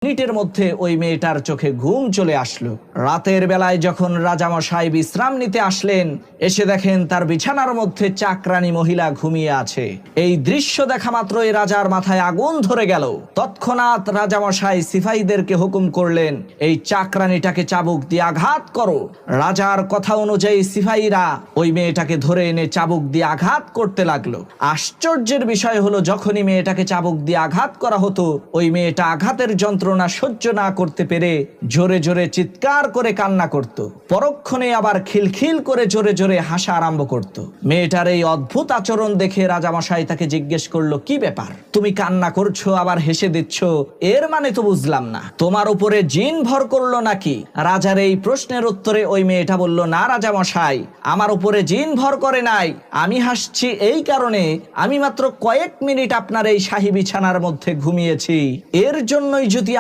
মিনিটের মধ্যে ওই মেয়েটার চোখে ঘুম চলে আসলো। রাতের বেলায় যখন রাজামশাই বিশ্রাম নিতে আসলেন, এসে দেখেন তার বিছানার মধ্যে চাকরানী মহিলা ঘুমিয়ে আছে। এই দৃশ্য দেখা মাত্রই রাজার মাথায় আগুন ধরে গেল। তৎক্ষণাৎ রাজামশাই সিপাহীদেরকে হুকুম করলেন, এই চাকরানীটাকে চাবুক দিয়ে আঘাত করো। রাজার কথা অনুযায়ী সিপাহীরা ওই মেয়েটাকে ধরে এনে চাবুক দিয়ে আঘাত করতে লাগলো। আশ্চর্যের বিষয় হলো, যখনই মেয়েটাকে চাবুক দিয়ে আঘাত করা হতো, ওই মেয়েটা আঘাতের যন্ত্রণা সহ্য না করতে পেরে জোরে জোরে চিৎকার করে কান্না করত। পরক্ষণে আবার খিলখিল করে জোরে জোরে হাসা আরম্ভ করত। মেয়েটার এই অদ্ভুত আচরণ দেখে রাজামশাই তাকে জিজ্ঞেস করলো, কি ব্যাপার, তুমি কান্না করছো আবার হেসে দিচ্ছ, এর মানে তো বুঝলাম না, তোমার উপরে জিন ভর করলো নাকি? রাজার এই প্রশ্নের উত্তরে ওই মেয়েটা বলল, না রাজামশাই, আমার উপরে জিন ভর করে নাই। আমি হাসছি এই কারণে, আমি মাত্র কয়েক মিনিট আপনার এই শাহী বিছানার মধ্যে ঘুমিয়েছি, এর জন্যই যদি